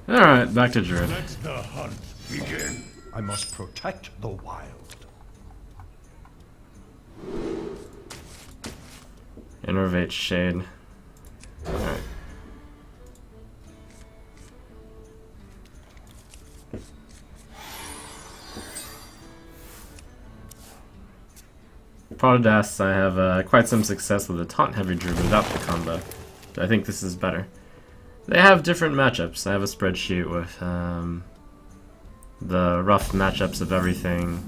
Alright, back to Druid. Let the hunt begin. I must protect the wild. Innervate Shade. Alright. Paladin, I have quite some success with a Taunt Heavy Druid without the combo. I think this is better. They have different matchups. I have a spreadsheet with the rough matchups of everything.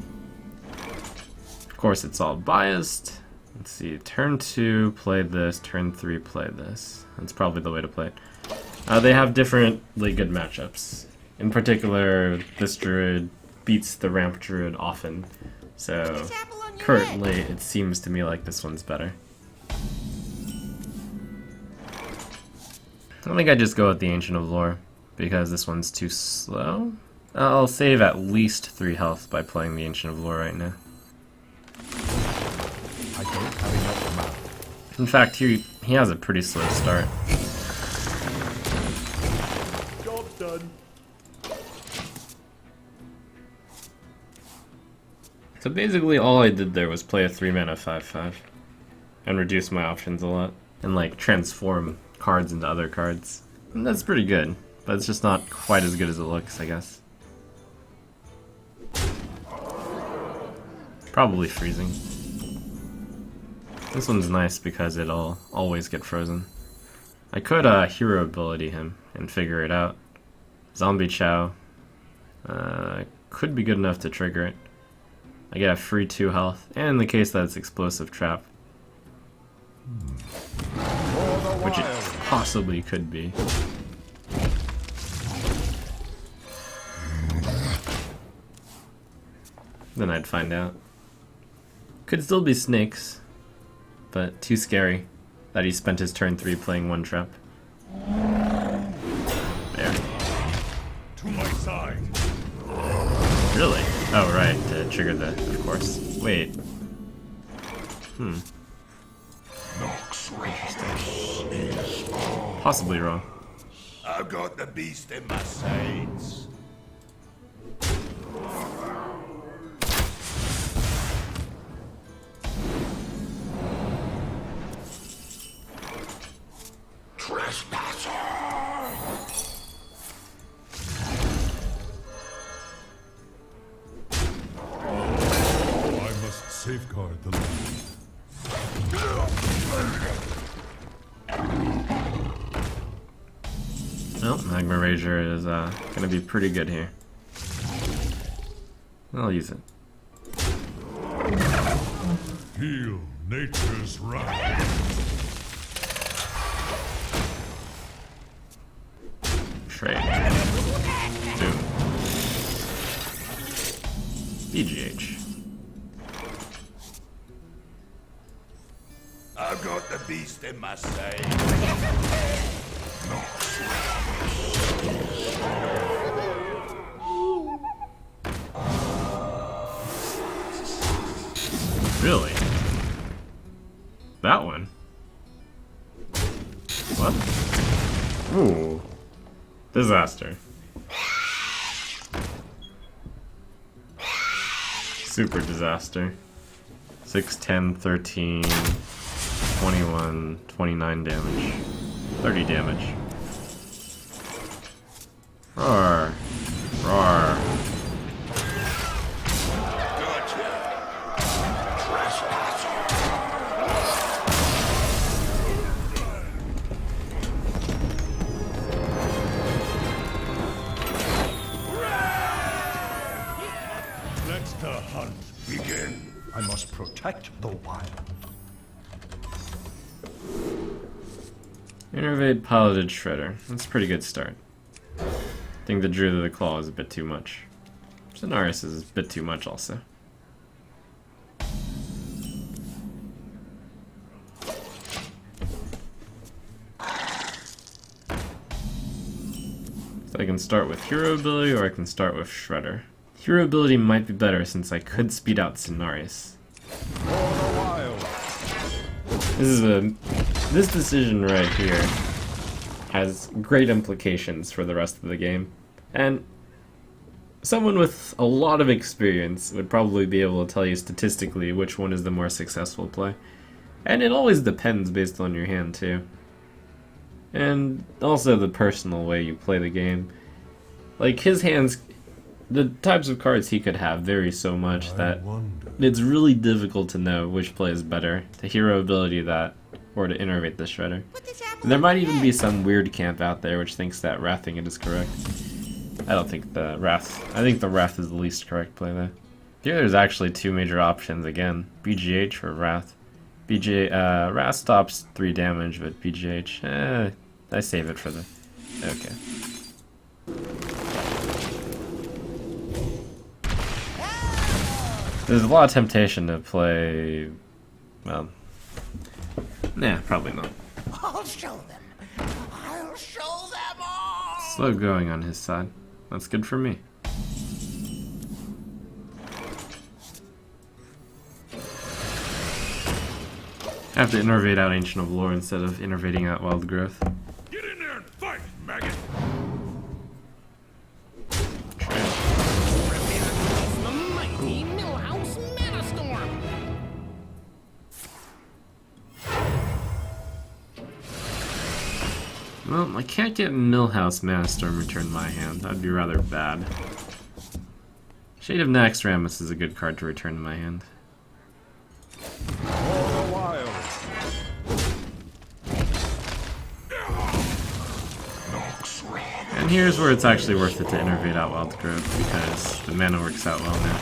Of course, it's all biased. Let's see, turn 2, play this, turn 3, play this. That's probably the way to play it. They have differently good matchups. In particular, this Druid beats the Ramp Druid often. So, currently, it seems to me like this one's better. I think I just go with the Ancient of Lore, because this one's too slow. I'll save at least 3 health by playing the Ancient of Lore right now. I don't have enough mana. In fact, he has a pretty slow start. Job done. So basically all I did there was play a 3-mana 5/5 and reduce my options a lot and like transform cards into other cards. And that's pretty good, but it's just not quite as good as it looks, I guess. Probably freezing. This one's nice because it'll always get frozen. I could hero ability him and figure it out. Zombie Chow could be good enough to trigger it. I get a free 2 health, and in the case that it's Explosive Trap, which it possibly could be. Then I'd find out. Could still be snakes, but too scary that he spent his turn 3 playing 1 trap. There. To my side. Really? Oh, right, to trigger the, of course. Wait. Possibly wrong. I've got the beast in my sights. Safeguard the land. Well, Magma Rager is gonna be pretty good here. I'll use it. Feel nature's wrath. Trade. Boom. BGH. I've got the beast in my sight. Really? That one? What? Ooh. Disaster. Super disaster. 6, 10, 13, 21, 29 damage. 30 damage. Roar. Roar. Let the hunt begin. I must protect the wild. Innervate Paladin Shredder. That's a pretty good start. I think the Druid of the Claw is a bit too much. Cenarius is a bit too much also. So I can start with Hero Ability or I can start with Shredder. Hero Ability might be better since I could speed out Cenarius. This decision right here has great implications for the rest of the game. And someone with a lot of experience would probably be able to tell you statistically which one is the more successful play. And it always depends based on your hand too. And also the personal way you play the game. Like his hands, the types of cards he could have vary so much that it's really difficult to know which play is better, to hero ability that, or to innervate the Shredder. And there might even be some weird camp out there which thinks that wrathing it is correct. I don't think the Wrath, I think the Wrath is the least correct play though. Here there's actually two major options again, BGH or Wrath. Wrath stops 3 damage, but BGH, I save it for the... okay. There's a lot of temptation to play... well... nah, probably not. I'll show them. I'll show them all. Slow going on his side. That's good for me. I have to innervate out Ancient of Lore instead of innervating out Wild Growth. Get in there and fight, maggot. The mighty Millhouse Manastorm. Well, I can't get Millhouse Manastorm returned to my hand. That'd be rather bad. Shade of Naxxramas is a good card to return to my hand. And here's where it's actually worth it to innervate out Wild Growth, because the mana works out well now.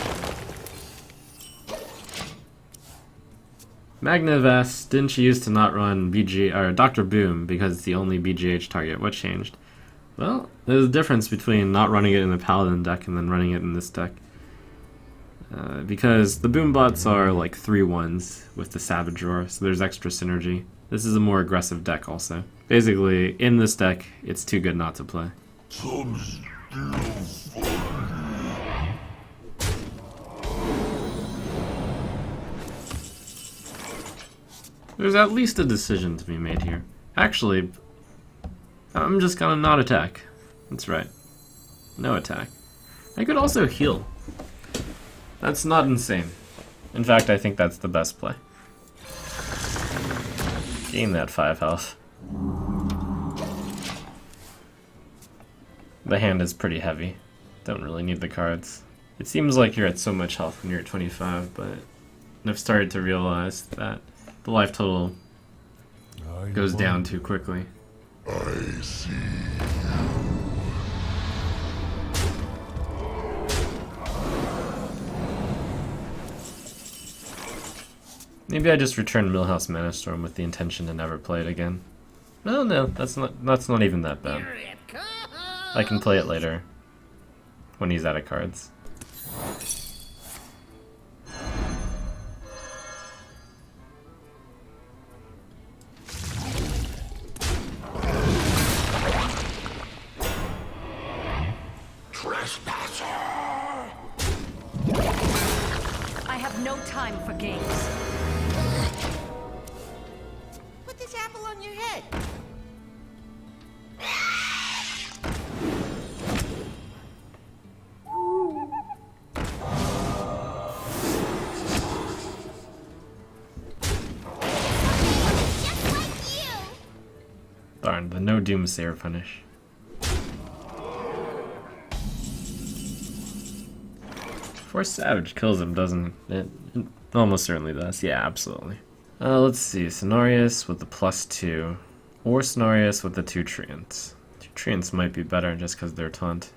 Magna Vest, didn't you used to not run Dr. Boom because it's the only BGH target? What changed? Well, there's a difference between not running it in the Paladin deck and then running it in this deck. Because the Boom bots are like 3/1s with the Savage Roar, so there's extra synergy. This is a more aggressive deck also. Basically, in this deck, it's too good not to play. There's at least a decision to be made here. Actually, I'm just gonna not attack. That's right. No attack. I could also heal. That's not insane. In fact, I think that's the best play. Gain that 5 health. The hand is pretty heavy. Don't really need the cards. It seems like you're at so much health when you're at 25, but I've started to realize that the life total goes down too quickly. I see. Maybe I just return Millhouse Manastorm with the intention to never play it again. No, that's not even that bad. Here it comes. I can play it later when he's out of cards. Trespasser. I have no time for games. Put this apple on your head. Just like you. Darn, the no Doomsayer punish. Force Savage kills him, doesn't it? It almost certainly does. Yeah, absolutely. Let's see. Cenarius with the +2. Or Cenarius with the 2 Treants. 2 Treants might be better just because they're taunt.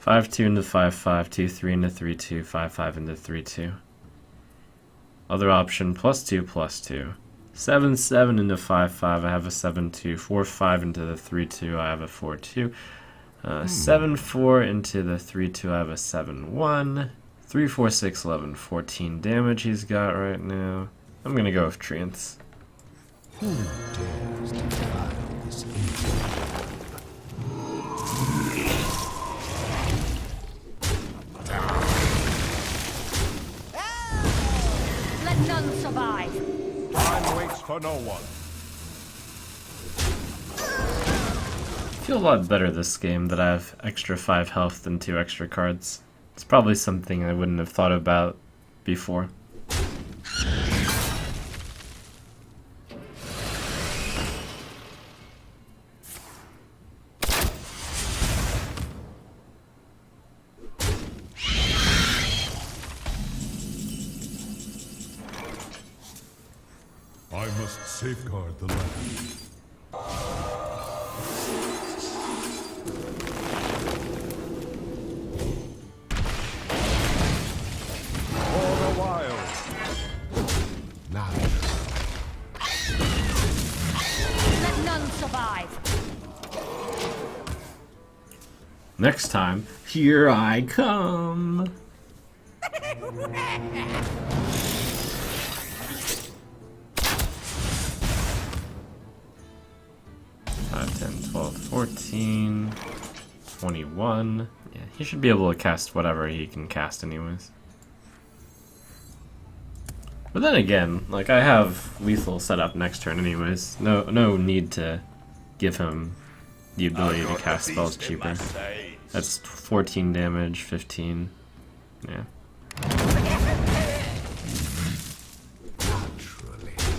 5-2 into 5-5, 2-3 into 3-2, 5-5 into 3-2. Other option, +2/+2. 7-7 into 5-5, I have a 7-2. 4-5 into the 3-2, I have a 4-2. 7-4 into the 3-2, I have a 7-1. 3-4-6, 11, 14 damage he's got right now. I'm gonna go with Treants. Who dares defile this ancient? Let none survive. Time waits for no one. feel a lot better this game that I have extra 5 health than 2 extra cards. It's probably something I wouldn't have thought about before. I must safeguard the land. For the wild. Now. Let none survive. Next time, here I come! 5, 10, 12, 14, 21. Yeah, he should be able to cast whatever he can cast anyways. But then again, like, I have lethal set up next turn anyways. No need to give him the ability to cast spells cheaper. That's 14 damage, 15. Yeah.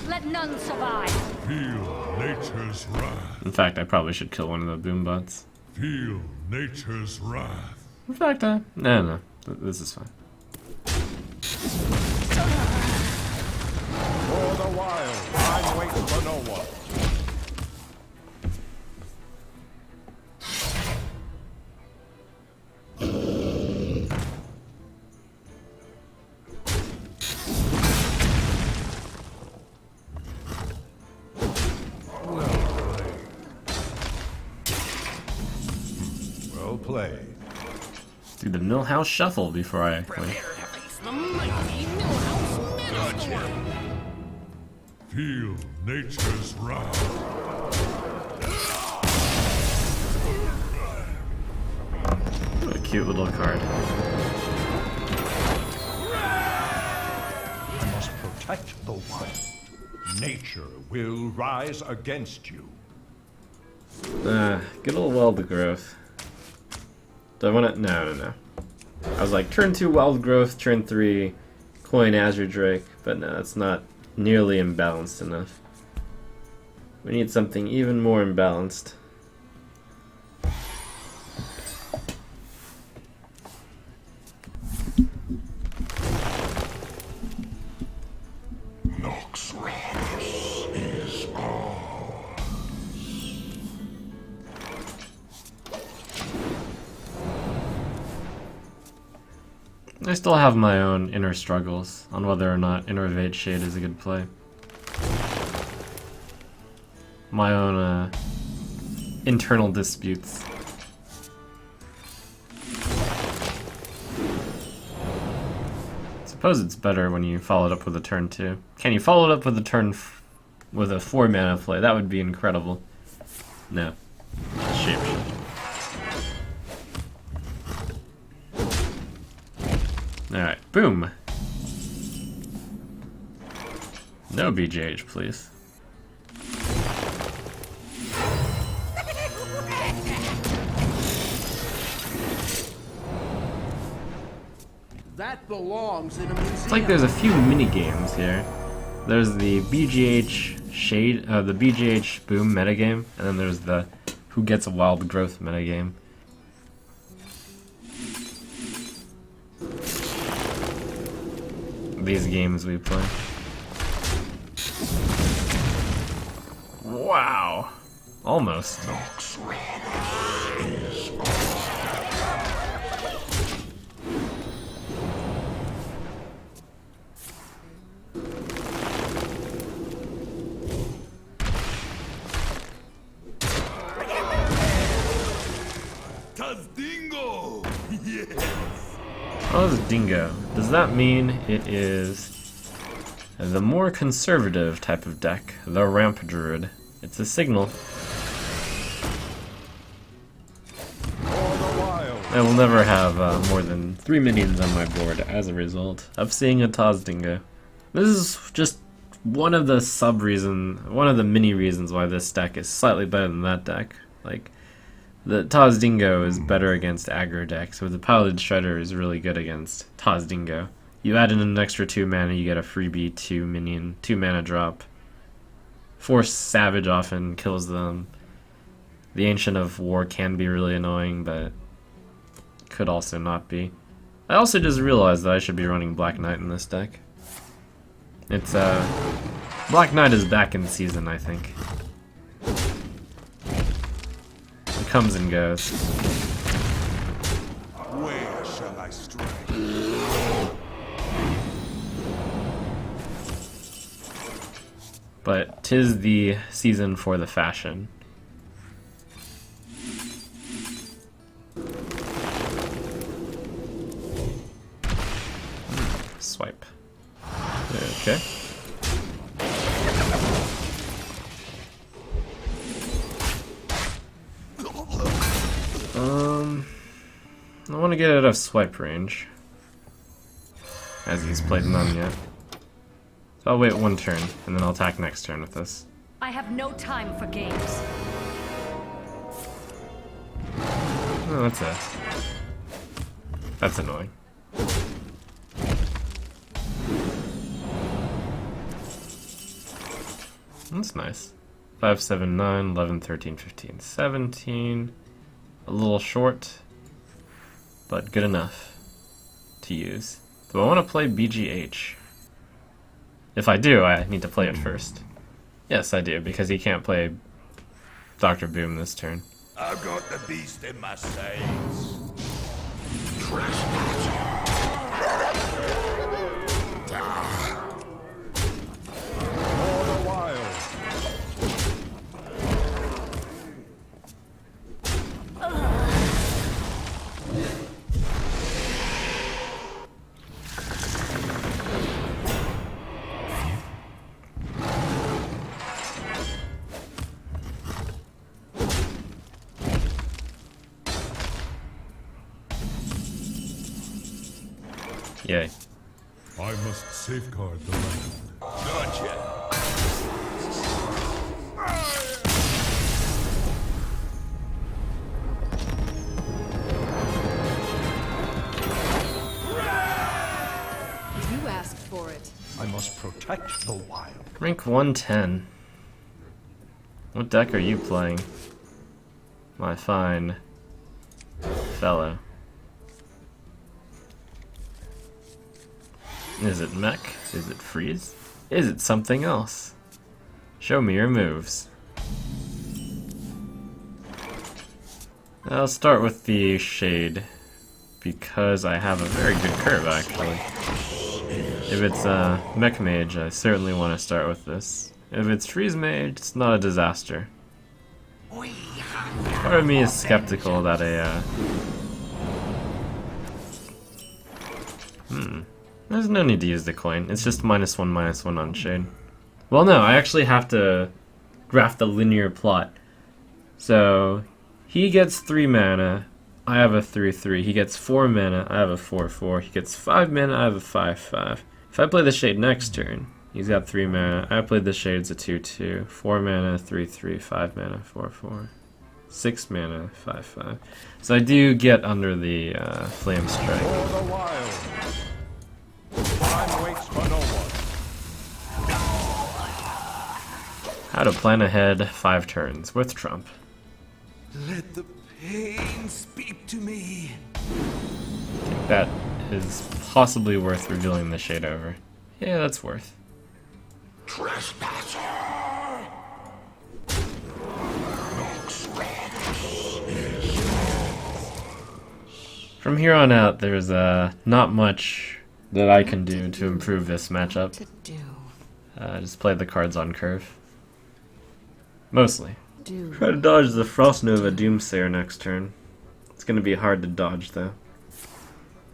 Let none survive. Feel nature's wrath. In fact, I probably should kill one of the boom bots. Feel nature's wrath. In fact, no. This is fine. For the wild, I'm waiting for no one. Well played. Do the Millhouse Shuffle before I play. Prepare to face the mighty Millhouse Metastorm. Feel nature's wrath. What a cute little card. You must protect the wild. Nature will rise against you. Good old Wild Growth. Do I want to? No. I was like, turn 2 Wild Growth, turn 3 Coin Azure Drake, but no, it's not nearly imbalanced enough. We need something even more imbalanced. Nox Ramus is ours. I still have my own inner struggles on whether or not Innervate Shade is a good play. My own internal disputes. Suppose it's better when you follow it up with a turn 2. Can you follow it up with a turn with a 4 mana play? That would be incredible. No. Shapeshift. Alright, boom. No BJH, please. That belongs in a museum. It's like there's a few mini games here. There's the BGH Shade, the BGH Boom metagame, and then there's the Who Gets a Wild Growth metagame. These games we play. Wow. Almost. Nox Ramus is Dingo! Oh, it's Dingo. Does that mean it is the more conservative type of deck, the Ramp Druid? It's a signal. I will never have more than 3 minions on my board as a result of seeing a Taz Dingo. This is just one of the mini reasons why this deck is slightly better than that deck. Like, The Taz Dingo is better against aggro decks, but the Paladin Shredder is really good against Taz Dingo. You add in an extra 2 mana, you get a freebie 2 minion, 2 mana drop. Force Savage often kills them. The Ancient of War can be really annoying, but could also not be. I also just realized that I should be running Black Knight in this deck. It's, Black Knight is back in season, I think. It comes and goes. Where shall I strike? But 'tis the season for the fashion. Swipe. Okay. I want to get out of swipe range, as he's played none yet. So I'll wait 1 turn, and then I'll attack next turn with this. I have no time for games. Oh, that's annoying. That's nice. 5, 7, 9, 11, 13, 15, 17. A little short, but good enough to use. Do I want to play BGH? If I do, I need to play it first. Yes, I do, because he can't play Dr. Boom this turn. I've got the beast in my sights. For the wild. Yay. I must safeguard the land. Gotcha. You asked for it. I must protect the wild. Rank 110. What deck are you playing, my fine fellow? Is it mech? Is it freeze? Is it something else? Show me your moves. I'll start with the Shade, because I have a very good curve actually. If it's Mech Mage, I certainly want to start with this. If it's Freeze Mage, it's not a disaster. Part of me is skeptical that there's no need to use the coin. It's just -1/-1 on Shade. Well, no, I actually have to graph the linear plot. So, he gets 3 mana, I have a 3/3. He gets 4 mana, I have a 4/4. He gets 5 mana, I have a 5/5. If I play the Shade next turn, he's got 3 mana. I played the Shade, it's a 2/2. 4 mana, 3/3. 5 mana, 4/4. 6 mana, 5/5. So I do get under the Flame Strike. For the wild. Time waits for no one. How to plan ahead 5 turns with Trump. Let the pain speak to me. That is possibly worth revealing the Shade over. Yeah, that's worth. Trespasser. From here on out, there's not much that I can do to improve this matchup. To do. Just play the cards on curve. Mostly. Do. Try to dodge the Frost Nova Doomsayer next turn. It's gonna be hard to dodge though.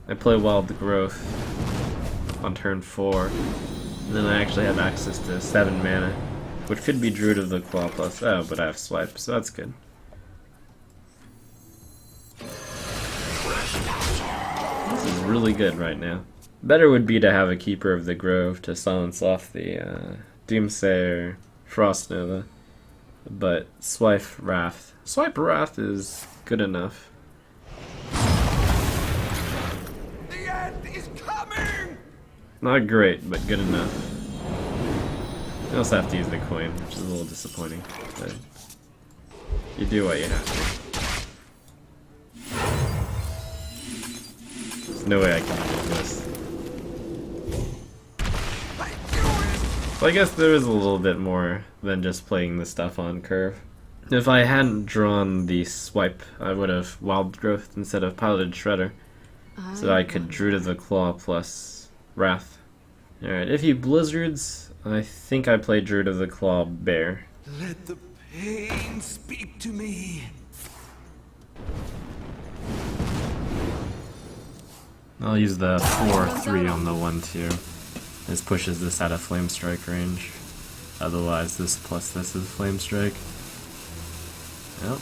I play Wild Growth on turn 4, and then I actually have access to 7 mana, which could be Druid of the Claw plus, oh, but I have Swipe, so that's good. This is really good right now. Better would be to have a Keeper of the Grove to silence off the Doomsayer Frost Nova. but Swipe Wrath. Swipe Wrath is good enough. The end is coming! Not great, but good enough. You also have to use the coin, which is a little disappointing, but you do what you have to. There's no way I can do this. So I guess there is a little bit more than just playing the stuff on curve. If I hadn't drawn the swipe, I would have Wild Growth instead of Piloted Shredder, so I could Druid of the Claw plus Wrath. Alright, if he Blizzards, I think I play Druid of the Claw Bear. Let the pain speak to me. I'll use the 4-3 on the 1-2. This pushes this out of Flame Strike range. Otherwise, this plus this is Flame Strike. Yep.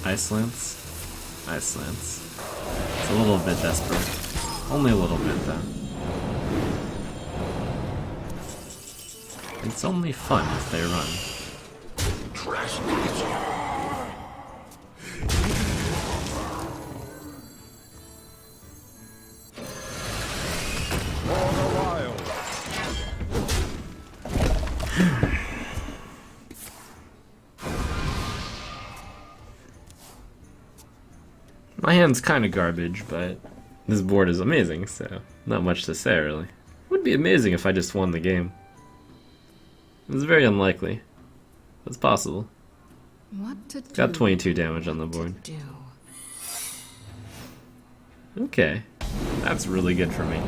Ice Lance. Ice Lance. It's a little bit desperate. Only a little bit, though. It's only fun if they run. My hand's kinda garbage, but this board is amazing, so not much to say really. Would be amazing if I just won the game. It's very unlikely. It's possible. What to do? Got 22 damage on the board. Okay, that's really good for me.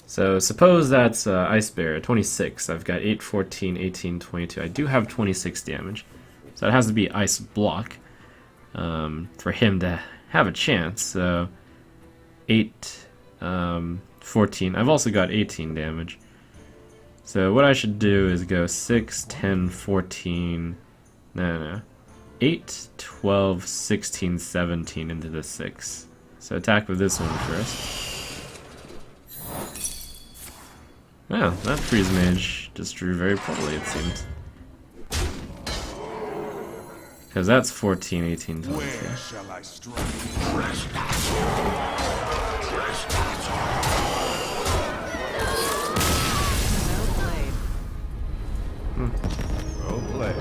So suppose that's Ice Bear, 26. I've got 8, 14, 18, 22. I do have 26 damage. So it has to be Ice Block for him to have a chance. So 8, 14. I've also got 18 damage. So what I should do is go 6, 10, 14, no. 8, 12, 16, 17 into the 6. So attack with this one first. Wow, that Freeze Mage just drew very poorly, it seems. Because that's 14, 18, 22. Where shall I strike? Well played.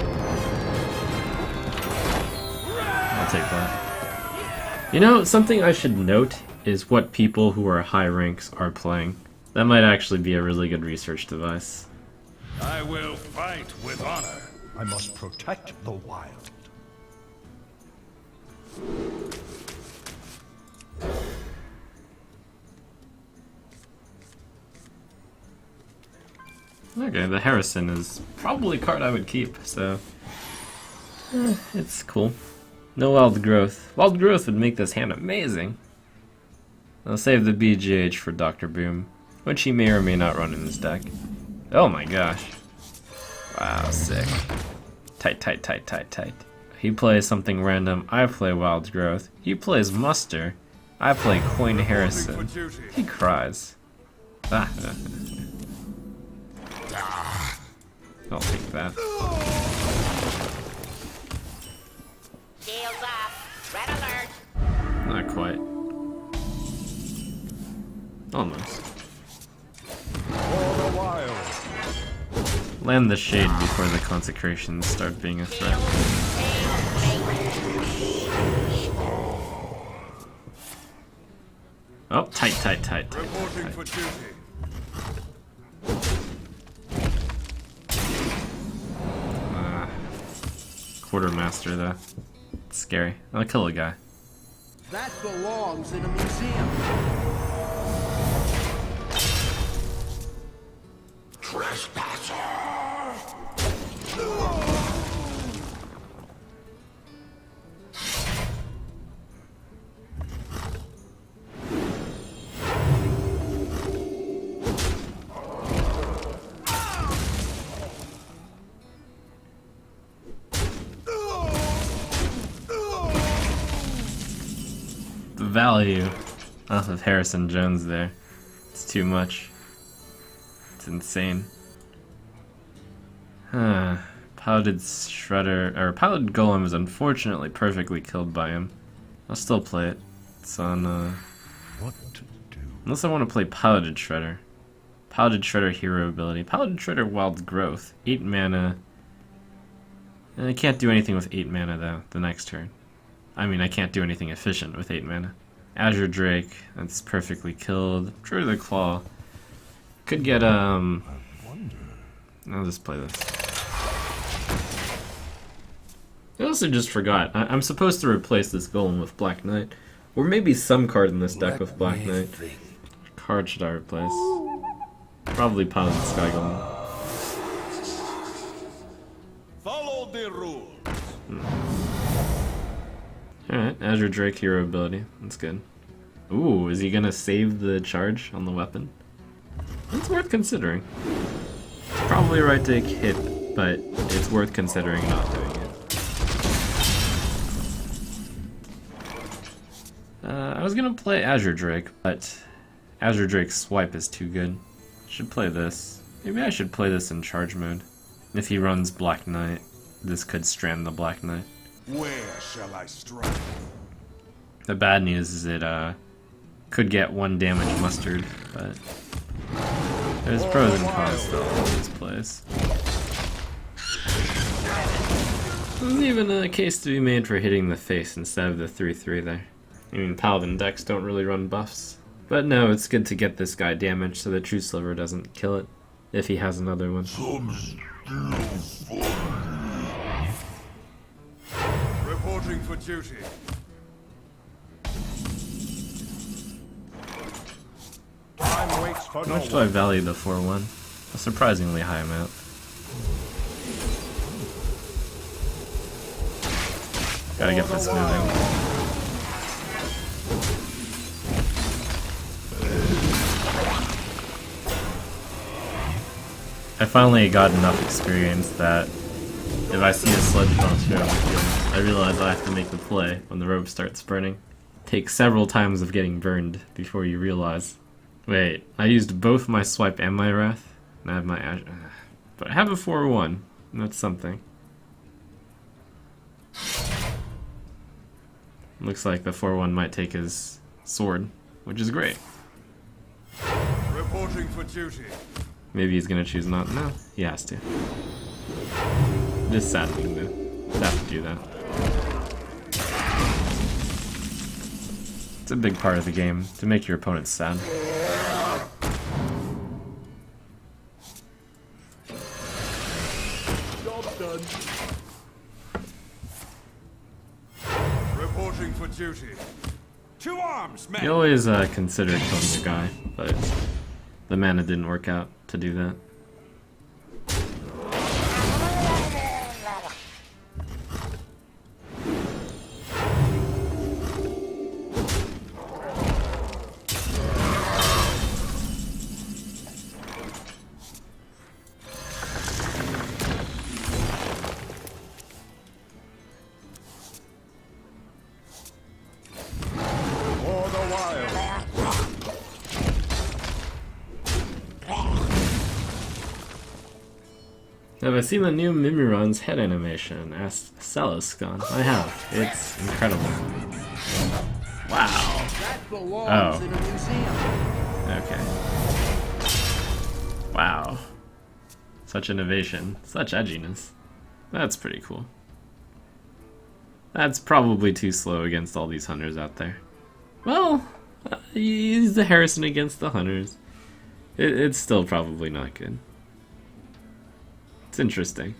I'll take that. You know, something I should note is what people who are high ranks are playing. That might actually be a really good research device. I will fight with honor. I must protect the wild. Okay, the Harrison is probably a card I would keep, so it's cool. No Wild Growth. Wild Growth would make this hand amazing. I'll save the BGH for Dr. Boom, which he may or may not run in his deck. Oh my gosh. Wow, sick. Tight, tight, tight, tight, tight. He plays something random, I play Wild Growth. He plays Muster, I play Coin Harrison. He cries. Ah. I'll take that. Shields up. Red alert. Not quite. Almost. For the wild. Land the Shade before the Consecrations start being a threat. Oh, tight, tight, tight, tight, Reporting tight, for tight. duty. Quartermaster though. It's scary. I'll kill a guy. That belongs in a museum. The value off of Harrison Jones there. It's too much. It's insane. Paladin Shredder, or Paladin Golem is unfortunately perfectly killed by him. I'll still play it. It's on, What to do? unless I want to play Paladin Shredder. Paladin Shredder hero ability. Paladin Shredder Wild Growth. 8 mana. And I can't do anything with 8 mana though, the next turn. I mean, I can't do anything efficient with 8 mana. Azure Drake, that's perfectly killed. Druid of the Claw. Could get, I'll just play this. I also just forgot. I'm supposed to replace this Golem with Black Knight. Or maybe some card in this deck with Black Knight. What card should I replace? Probably Paladin Sky Golem. Follow the rules. Alright, Azure Drake hero ability. That's good. Ooh, is he gonna save the charge on the weapon? That's worth considering. Probably right to hit, but it's worth considering not doing it. I was gonna play Azure Drake, but Azure Drake's swipe is too good. Should play this. Maybe I should play this in charge mode. If he runs Black Knight, this could strand the Black Knight. Where shall I strike? The bad news is it could get 1 damage mustard, but there's pros and cons to all these plays. There's even a case to be made for hitting the face instead of the 3/3 there. I mean, Paladin decks don't really run buffs. But no, it's good to get this guy damaged so the True Silver doesn't kill it, if he has another one. Reporting for duty. Time waits for How no much do I value the 4/1? A surprisingly high amount. Gotta get this moving. I finally got enough experience that if I see a sludge monster on the field, I realize I have to make the play when the rope starts burning. Take several times of getting burned before you realize. Wait, I used both my swipe and my wrath, and I have my Azure. But I have a 4/1, and that's something. Looks like the 4/1 might take his sword, which is great. Reporting for duty. Maybe he's gonna choose not. No, he has to. Just saddening to have to do that. It's a big part of the game, to make your opponents sad. Job done. Reporting for duty. To arms, men. You always consider killing your guy, but the mana didn't work out to do that. For the wild. Have I seen the new Mimiron's head animation? Asked Celiscon. I have. It's incredible. Wow. That belongs in a museum. Okay. Wow. Such innovation. Such edginess. That's pretty cool. That's probably too slow against all these hunters out there. Well, use the Harrison against the hunters. It's still probably not good. It's interesting.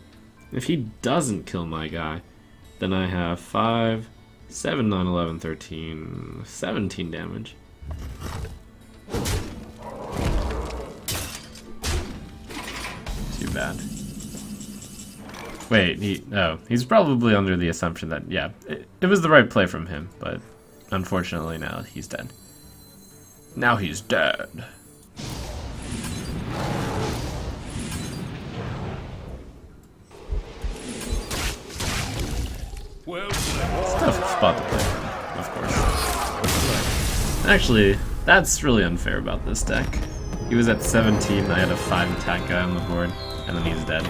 If he doesn't kill my guy, then I have 5, 7, 9, 11, 13, 17 damage. Too bad. Wait, he's probably under the assumption that, yeah, it was the right play from him, but unfortunately now he's dead. Now he's dead. Well, It's a tough spot to play from, of course. Actually, that's really unfair about this deck. He was at 17, I had a 5 attack guy on the board, and then he's dead.